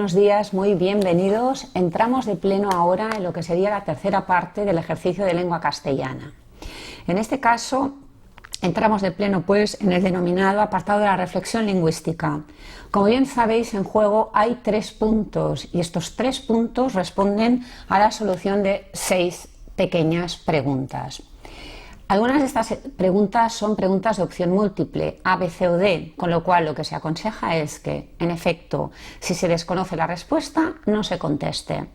buenos días, muy bienvenidos. Entramos de pleno ahora en lo que sería la tercera parte del ejercicio de lengua castellana. En este caso, entramos de pleno pues en el denominado apartado de la reflexión lingüística. Como bien sabéis, en juego hay 3 puntos y estos 3 puntos responden a la solución de 6 pequeñas preguntas. Algunas de estas preguntas son preguntas de opción múltiple, A, B, C o D, con lo cual lo que se aconseja es que, en efecto, si se desconoce la respuesta, no se conteste.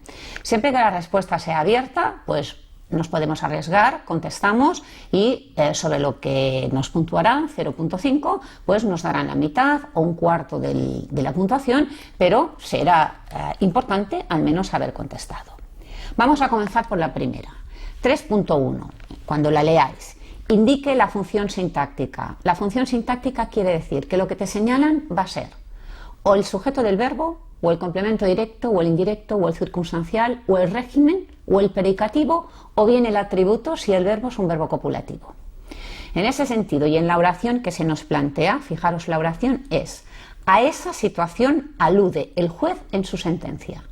Siempre que la respuesta sea abierta, pues nos podemos arriesgar, contestamos y sobre lo que nos puntuarán, 0.5, pues nos darán la mitad o un cuarto de la puntuación, pero será importante al menos haber contestado. Vamos a comenzar por la primera. 3.1, cuando la leáis, indique la función sintáctica. La función sintáctica quiere decir que lo que te señalan va a ser o el sujeto del verbo, o el complemento directo, o el indirecto, o el circunstancial, o el régimen, o el predicativo, o bien el atributo si el verbo es un verbo copulativo. En ese sentido, y en la oración que se nos plantea, fijaros, la oración es: a esa situación alude el juez en su sentencia.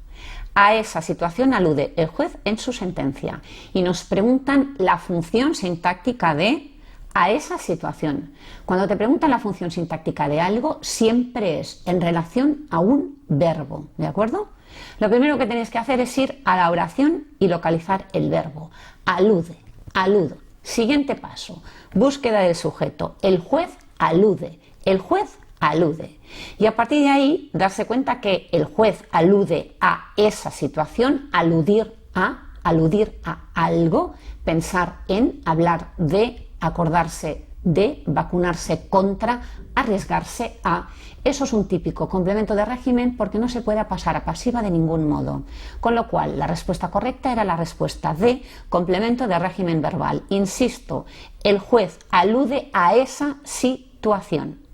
A esa situación alude el juez en su sentencia. Y nos preguntan la función sintáctica de a esa situación. Cuando te preguntan la función sintáctica de algo, siempre es en relación a un verbo, ¿de acuerdo? Lo primero que tenéis que hacer es ir a la oración y localizar el verbo. Alude, aludo. Siguiente paso, búsqueda del sujeto. El juez alude, el juez alude. Y a partir de ahí, darse cuenta que el juez alude a esa situación, aludir a algo, pensar en, hablar de, acordarse de, vacunarse contra, arriesgarse a. Eso es un típico complemento de régimen porque no se puede pasar a pasiva de ningún modo. Con lo cual, la respuesta correcta era la respuesta D, complemento de régimen verbal. Insisto, el juez alude a esa situación.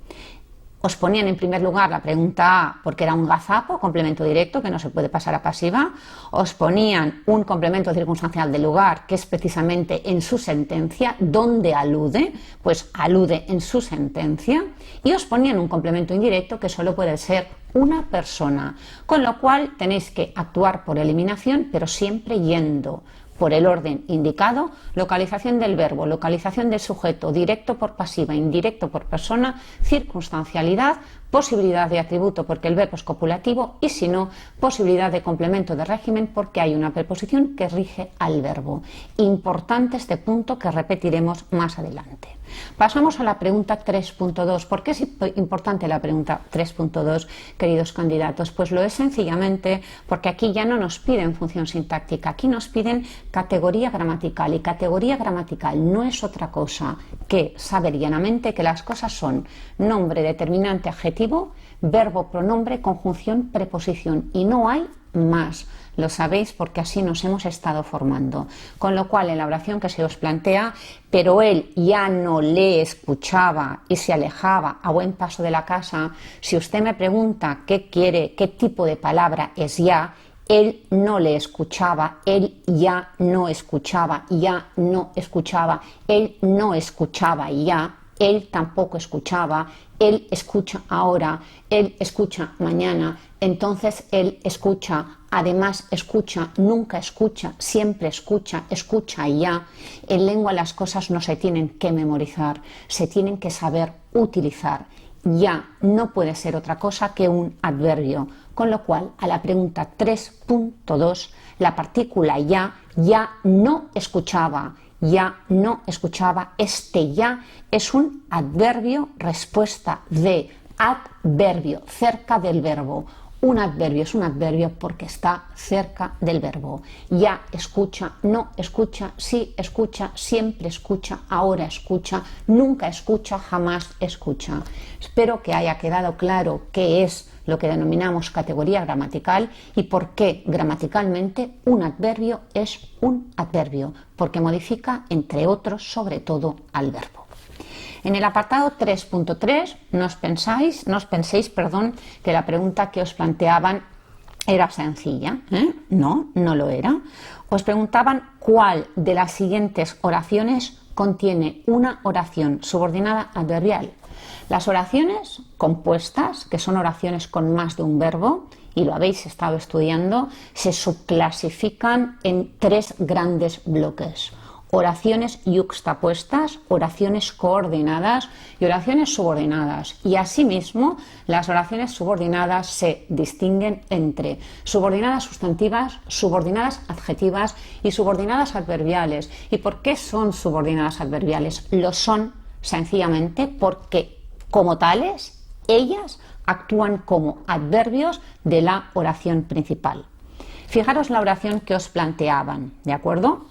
Os ponían en primer lugar la pregunta A porque era un gazapo, complemento directo que no se puede pasar a pasiva. Os ponían un complemento circunstancial del lugar que es precisamente en su sentencia. ¿Dónde alude? Pues alude en su sentencia. Y os ponían un complemento indirecto que solo puede ser una persona. Con lo cual tenéis que actuar por eliminación, pero siempre yendo por el orden indicado: localización del verbo, localización del sujeto, directo por pasiva, indirecto por persona, circunstancialidad, posibilidad de atributo porque el verbo es copulativo y si no, posibilidad de complemento de régimen porque hay una preposición que rige al verbo. Importante este punto que repetiremos más adelante. Pasamos a la pregunta 3.2. ¿Por qué es importante la pregunta 3.2, queridos candidatos? Pues lo es sencillamente porque aquí ya no nos piden función sintáctica, aquí nos piden categoría gramatical, y categoría gramatical no es otra cosa que saber llanamente que las cosas son nombre, determinante, adjetivo, verbo, pronombre, conjunción, preposición, y no hay más. Lo sabéis porque así nos hemos estado formando. Con lo cual, en la oración que se os plantea, pero él ya no le escuchaba y se alejaba a buen paso de la casa, si usted me pregunta qué quiere, qué tipo de palabra es ya, él no le escuchaba, él ya no escuchaba, ya no escuchaba, él no escuchaba ya, él tampoco escuchaba, él escucha ahora, él escucha mañana, entonces él escucha, además escucha, nunca escucha, siempre escucha, escucha ya. En lengua las cosas no se tienen que memorizar, se tienen que saber utilizar. Ya no puede ser otra cosa que un adverbio, con lo cual a la pregunta 3.2 la partícula ya no escuchaba, ya no escuchaba. Este ya es un adverbio, respuesta de adverbio, cerca del verbo. Un adverbio es un adverbio porque está cerca del verbo. Ya escucha, no escucha, sí escucha, siempre escucha, ahora escucha, nunca escucha, jamás escucha. Espero que haya quedado claro qué es lo que denominamos categoría gramatical y por qué gramaticalmente un adverbio es un adverbio, porque modifica, entre otros, sobre todo al verbo. En el apartado 3.3 no os penséis que la pregunta que os planteaban era sencilla, No lo era. Os preguntaban cuál de las siguientes oraciones contiene una oración subordinada adverbial. Las oraciones compuestas, que son oraciones con más de un verbo, y lo habéis estado estudiando, se subclasifican en 3 grandes bloques: oraciones yuxtapuestas, oraciones coordinadas y oraciones subordinadas. Y asimismo, las oraciones subordinadas se distinguen entre subordinadas sustantivas, subordinadas adjetivas y subordinadas adverbiales. ¿Y por qué son subordinadas adverbiales? Lo son sencillamente porque, como tales, ellas actúan como adverbios de la oración principal. Fijaros la oración que os planteaban, ¿de acuerdo?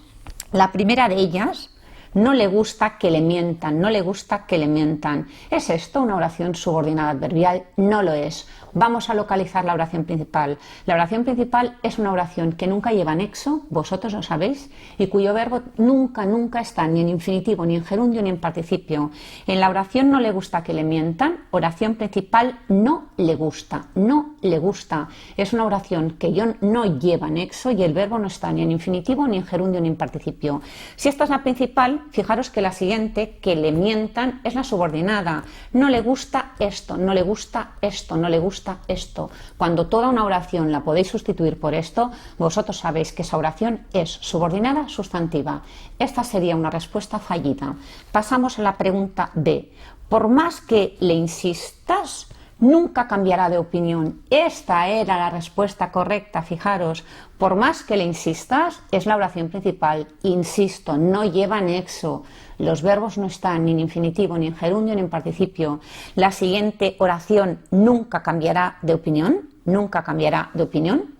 La primera de ellas: no le gusta que le mientan, no le gusta que le mientan. ¿Es esto una oración subordinada adverbial? No lo es. Vamos a localizar la oración principal. La oración principal es una oración que nunca lleva nexo, vosotros lo sabéis, y cuyo verbo nunca está ni en infinitivo, ni en gerundio, ni en participio. En la oración no le gusta que le mientan, oración principal: no le gusta, no le gusta. Es una oración que no lleva nexo y el verbo no está ni en infinitivo, ni en gerundio, ni en participio. Si esta es la principal, fijaros que la siguiente, que le mientan, es la subordinada. No le gusta esto, no le gusta esto, no le gusta esto. Cuando toda una oración la podéis sustituir por esto, vosotros sabéis que esa oración es subordinada sustantiva. Esta sería una respuesta fallida. Pasamos a la pregunta D. Por más que le insistas, nunca cambiará de opinión. Esta era la respuesta correcta, fijaros. Por más que le insistas, es la oración principal. Insisto, no lleva nexo. Los verbos no están ni en infinitivo, ni en gerundio, ni en participio. La siguiente oración: nunca cambiará de opinión. Nunca cambiará de opinión.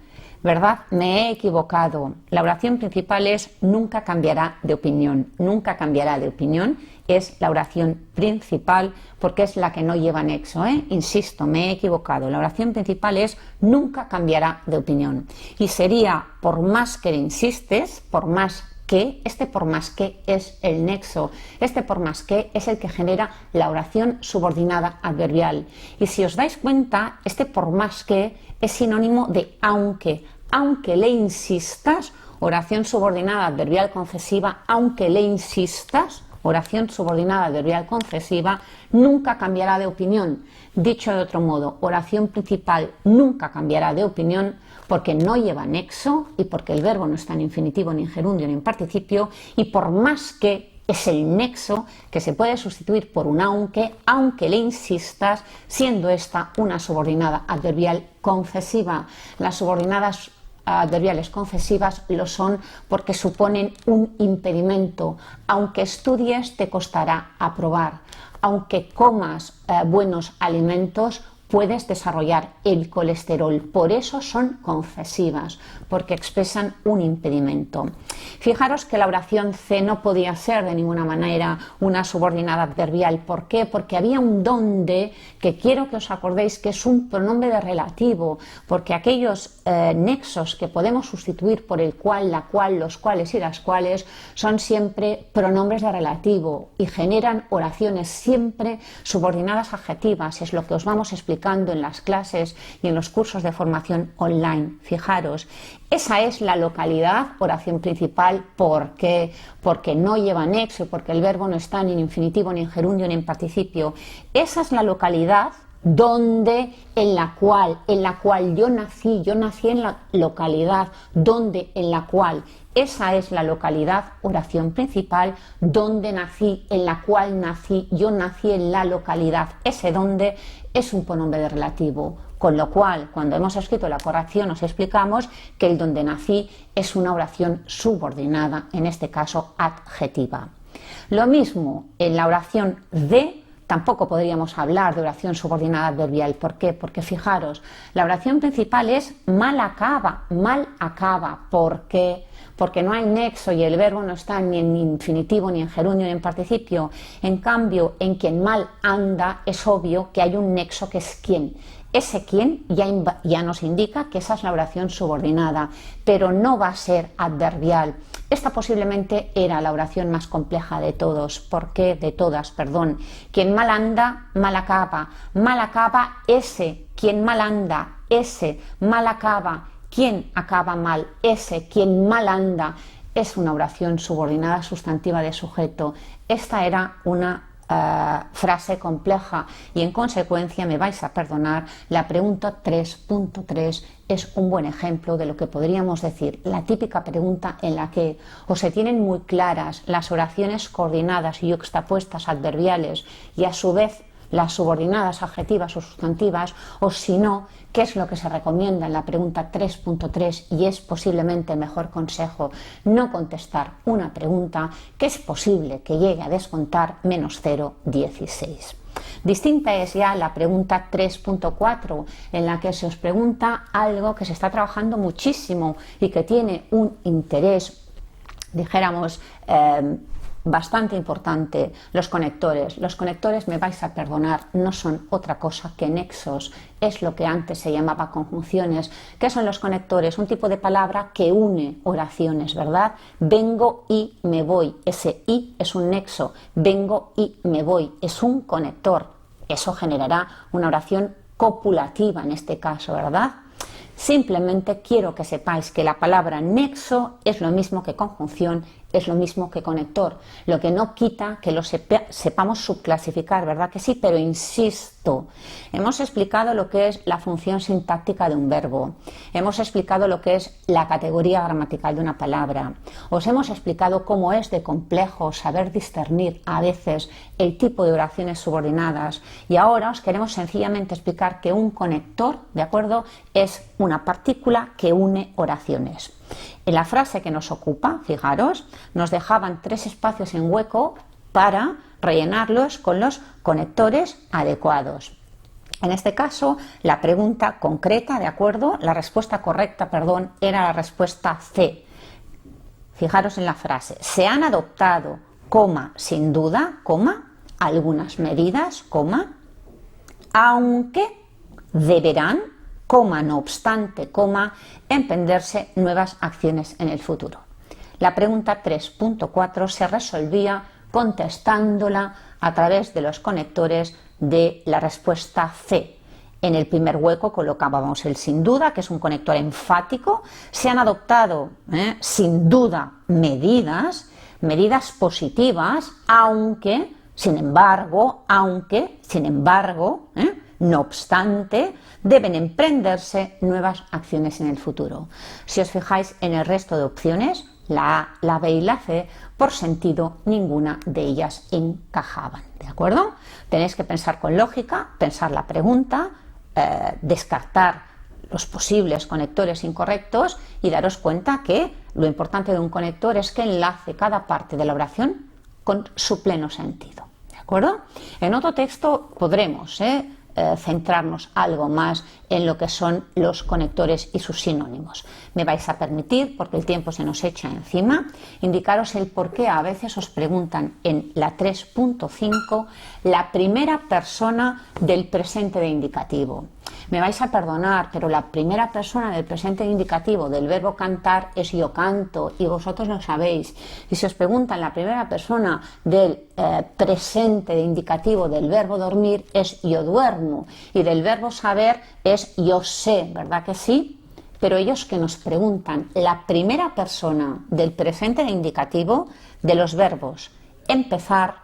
¿Verdad? Me he equivocado. La oración principal es nunca cambiará de opinión. Nunca cambiará de opinión es la oración principal porque es la que no lleva nexo, ¿eh? Insisto, me he equivocado. La oración principal es nunca cambiará de opinión. Y sería por más que le insistes, por más que, este por más que es el nexo, este por más que es el que genera la oración subordinada adverbial. Y si os dais cuenta, este por más que es sinónimo de aunque. Aunque le insistas, oración subordinada adverbial concesiva, aunque le insistas, oración subordinada adverbial concesiva, nunca cambiará de opinión. Dicho de otro modo, oración principal nunca cambiará de opinión porque no lleva nexo y porque el verbo no está en infinitivo, ni en gerundio, ni en participio, y por más que es el nexo que se puede sustituir por un aunque le insistas, siendo esta una subordinada adverbial concesiva. Las subordinadas adverbiales concesivas lo son porque suponen un impedimento. Aunque estudies, te costará aprobar. Aunque comas buenos alimentos, puedes desarrollar el colesterol. Por eso son concesivas, porque expresan un impedimento. Fijaros que la oración C no podía ser de ninguna manera una subordinada adverbial. ¿Por qué? Porque había un donde que quiero que os acordéis que es un pronombre de relativo, porque aquellos nexos que podemos sustituir por el cual, la cual, los cuales y las cuales son siempre pronombres de relativo y generan oraciones siempre subordinadas adjetivas. Es lo que os vamos explicando en las clases y en los cursos de formación online. Fijaros, esa es la localidad, oración principal. ¿Por qué? Porque no lleva nexo, porque el verbo no está ni en infinitivo, ni en gerundio, ni en participio. Esa es la localidad donde, en la cual yo nací en la localidad, donde, en la cual. Esa es la localidad, oración principal, donde nací, en la cual nací, yo nací en la localidad. Ese donde es un pronombre de relativo, con lo cual, cuando hemos escrito la corrección, os explicamos que el donde nací es una oración subordinada, en este caso adjetiva. Lo mismo en la oración de. Tampoco podríamos hablar de oración subordinada adverbial. ¿Por qué? Porque fijaros, la oración principal es mal acaba. ¿Por qué? Porque no hay nexo y el verbo no está ni en infinitivo, ni en gerundio, ni en participio. En cambio, en quien mal anda es obvio que hay un nexo que es quién. Ese quién ya nos indica que esa es la oración subordinada, pero no va a ser adverbial. Esta posiblemente era la oración más compleja de todos. ¿Por qué? De todas, perdón. Quien mal anda, mal acaba. Mal acaba ese. Quien mal anda, ese. Mal acaba. Quien acaba mal, ese. Quien mal anda. Es una oración subordinada sustantiva de sujeto. Esta era una frase compleja y en consecuencia me vais a perdonar, la pregunta 3.3 es un buen ejemplo de lo que podríamos decir la típica pregunta en la que o se tienen muy claras las oraciones coordinadas y yuxtapuestas adverbiales y a su vez las subordinadas adjetivas o sustantivas, o si no, ¿qué es lo que se recomienda en la pregunta 3.3? Y es posiblemente el mejor consejo no contestar una pregunta que es posible que llegue a descontar menos 0,16. Distinta es ya la pregunta 3.4, en la que se os pregunta algo que se está trabajando muchísimo y que tiene un interés, dijéramos, bastante importante, los conectores. Los conectores, me vais a perdonar, no son otra cosa que nexos, es lo que antes se llamaba conjunciones. ¿Qué son los conectores? Un tipo de palabra que une oraciones, ¿verdad? Vengo y me voy, ese y es un nexo, vengo y me voy, es un conector. Eso generará una oración copulativa en este caso, ¿verdad? Simplemente quiero que sepáis que la palabra nexo es lo mismo que conjunción, es lo mismo que conector, lo que no quita que lo sepamos subclasificar, ¿verdad que sí? Pero insisto, hemos explicado lo que es la función sintáctica de un verbo, hemos explicado lo que es la categoría gramatical de una palabra, os hemos explicado cómo es de complejo saber discernir a veces el tipo de oraciones subordinadas y ahora os queremos sencillamente explicar que un conector, ¿de acuerdo?, es una partícula que une oraciones. En la frase que nos ocupa, fijaros, nos dejaban 3 espacios en hueco para rellenarlos con los conectores adecuados. En este caso, la pregunta concreta, ¿de acuerdo? La respuesta correcta, perdón, era la respuesta C. Fijaros en la frase, se han adoptado, coma, sin duda, coma, algunas medidas, coma, aunque deberán, coma, no obstante, coma, emprenderse nuevas acciones en el futuro. La pregunta 3.4 se resolvía contestándola a través de los conectores de la respuesta C. En el primer hueco colocábamos el sin duda, que es un conector enfático. Se han adoptado, sin duda, medidas positivas, aunque, sin embargo, no obstante, deben emprenderse nuevas acciones en el futuro. Si os fijáis en el resto de opciones, la A, la B y la C, por sentido, ninguna de ellas encajaban, ¿de acuerdo? Tenéis que pensar con lógica, pensar la pregunta, descartar los posibles conectores incorrectos y daros cuenta que lo importante de un conector es que enlace cada parte de la oración con su pleno sentido, ¿de acuerdo? En otro texto podremos centrarnos algo más en lo que son los conectores y sus sinónimos. Me vais a permitir, porque el tiempo se nos echa encima, indicaros el por qué a veces os preguntan en la 3.5 la primera persona del presente de indicativo. Me vais a perdonar, pero la primera persona del presente de indicativo del verbo cantar es yo canto y vosotros lo sabéis. Y si os preguntan la primera persona del presente de indicativo del verbo dormir es yo duermo y del verbo saber es yo sé, ¿verdad que sí? Pero ellos que nos preguntan la primera persona del presente de indicativo de los verbos empezar,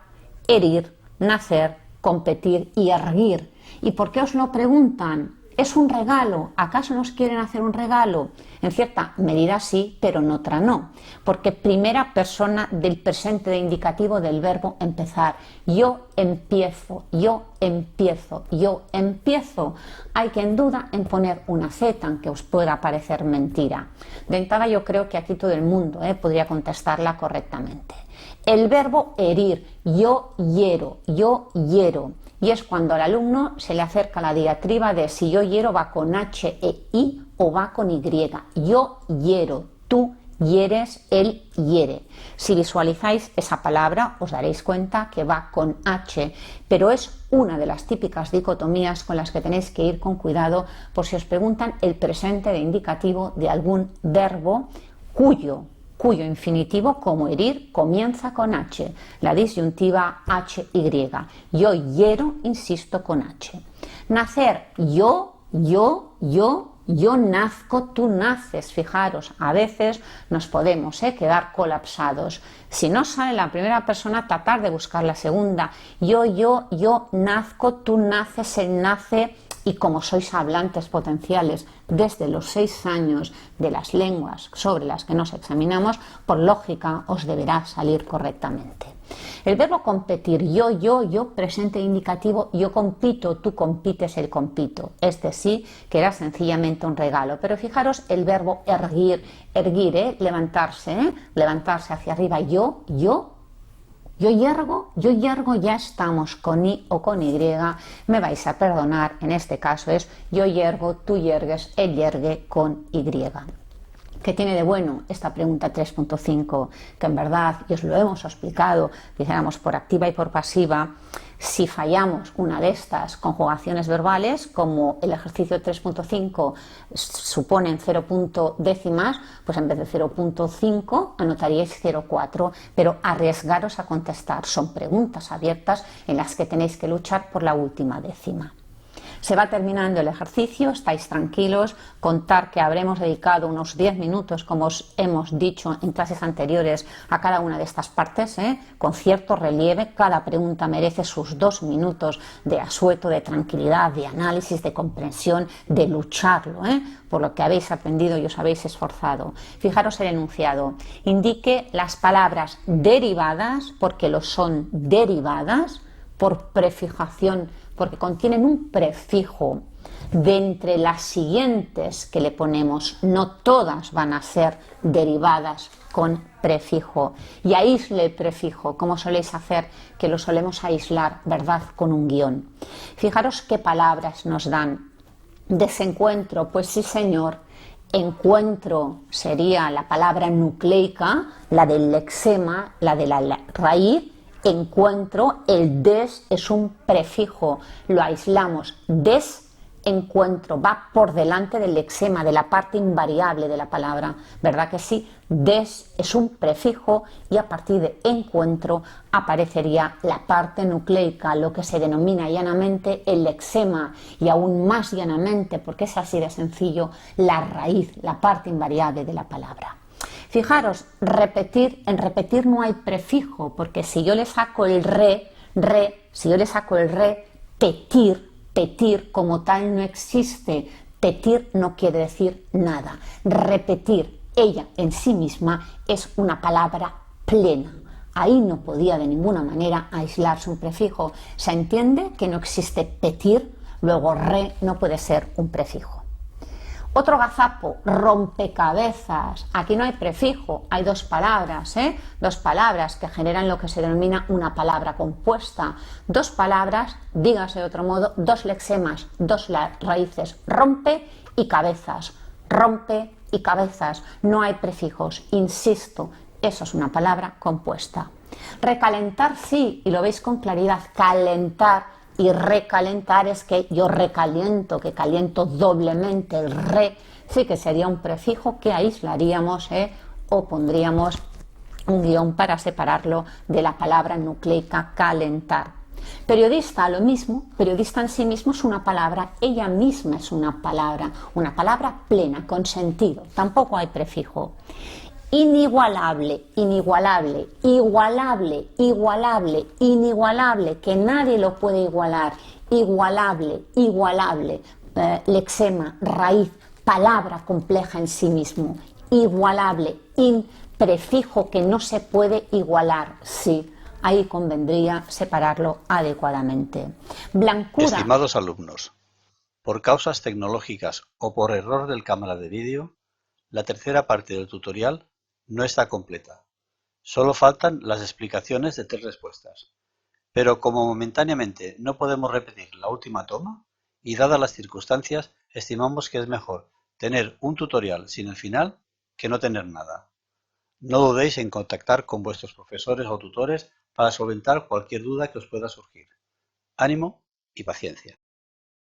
herir, nacer, competir y erguir. ¿Y por qué os lo preguntan? ¿Es un regalo? ¿Acaso nos quieren hacer un regalo? En cierta medida sí, pero en otra no. Porque primera persona del presente de indicativo del verbo empezar. Yo empiezo, yo empiezo, yo empiezo. Hay quien duda en poner una Z, aunque os pueda parecer mentira. De entrada yo creo que aquí todo el mundo podría contestarla correctamente. El verbo herir, yo hiero, yo hiero. Y es cuando al alumno se le acerca la diatriba de si yo hiero va con H e I o va con Y. Yo hiero, tú hieres, él hiere. Si visualizáis esa palabra os daréis cuenta que va con H, pero es una de las típicas dicotomías con las que tenéis que ir con cuidado por si os preguntan el presente de indicativo de algún verbo cuyo infinitivo, como herir, comienza con H, la disyuntiva HY. Yo hiero, insisto, con H. Nacer, yo yo nazco, tú naces. Fijaros, a veces nos podemos quedar colapsados. Si no sale la primera persona, tratar de buscar la segunda. Yo nazco, tú naces, él nace. Y como sois hablantes potenciales desde los 6 años de las lenguas sobre las que nos examinamos, por lógica os deberá salir correctamente. El verbo competir, yo, presente indicativo, yo compito, tú compites, él compito. Este sí que era sencillamente un regalo. Pero fijaros el verbo erguir, levantarse, levantarse hacia arriba, yo yergo, ya estamos con I o con Y, me vais a perdonar, en este caso es yo yergo, tú yergues, él yergue con Y. ¿Qué tiene de bueno esta pregunta 3.5? Que en verdad, y os lo hemos explicado, dijéramos por activa y por pasiva, si fallamos una de estas conjugaciones verbales, como el ejercicio 3.5 suponen 0 décimas, pues en vez de 0.5 anotaríais 0,4, pero arriesgaros a contestar. Son preguntas abiertas en las que tenéis que luchar por la última décima. Se va terminando el ejercicio, estáis tranquilos, contar que habremos dedicado unos 10 minutos, como os hemos dicho en clases anteriores, a cada una de estas partes, con cierto relieve. Cada pregunta merece sus 2 minutos de asueto, de tranquilidad, de análisis, de comprensión, de lucharlo, por lo que habéis aprendido y os habéis esforzado. Fijaros el enunciado. Indique las palabras derivadas, porque lo son derivadas, por prefijación, porque contienen un prefijo de entre las siguientes que le ponemos. No todas van a ser derivadas con prefijo. Y aísle el prefijo, como soléis hacer, que lo solemos aislar, ¿verdad?, con un guión. Fijaros qué palabras nos dan. Desencuentro, pues sí señor. Encuentro sería la palabra nucleica, la del lexema, la de la raíz. Encuentro, el des es un prefijo, lo aislamos, desencuentro, va por delante del lexema, de la parte invariable de la palabra, ¿verdad que sí? Des es un prefijo y a partir de encuentro aparecería la parte nucleica, lo que se denomina llanamente el lexema, y aún más llanamente, porque es así de sencillo, la raíz, la parte invariable de la palabra. Fijaros, repetir, en repetir no hay prefijo, porque si yo le saco el si yo le saco el petir como tal no existe. Petir no quiere decir nada. Repetir, ella en sí misma, es una palabra plena. Ahí no podía de ninguna manera aislarse un prefijo. Se entiende que no existe petir, luego no puede ser un prefijo. Otro gazapo, rompecabezas. Aquí no hay prefijo, hay 2 palabras, Dos palabras que generan lo que se denomina una palabra compuesta. 2 palabras, dígase de otro modo, 2 lexemas, 2 raíces, rompe y cabezas. Rompe y cabezas. No hay prefijos, insisto, eso es una palabra compuesta. Recalentar sí, y lo veis con claridad, calentar. Y recalentar es que yo recaliento, que caliento doblemente. El sí que sería un prefijo que aislaríamos o pondríamos un guión para separarlo de la palabra nucleica calentar. Periodista, lo mismo. Periodista en sí mismo es una palabra, ella misma es una palabra plena, con sentido. Tampoco hay prefijo. Inigualable, inigualable, igualable, igualable, inigualable, que nadie lo puede igualar, igualable, igualable, lexema, raíz, palabra compleja en sí mismo, igualable, prefijo que no se puede igualar, sí, ahí convendría separarlo adecuadamente. Blancura. Estimados alumnos, por causas tecnológicas o por error del cámara de vídeo, la tercera parte del tutorial no está completa. Solo faltan las explicaciones de 3 respuestas. Pero como momentáneamente no podemos repetir la última toma, y dadas las circunstancias, estimamos que es mejor tener un tutorial sin el final que no tener nada. No dudéis en contactar con vuestros profesores o tutores para solventar cualquier duda que os pueda surgir. Ánimo y paciencia.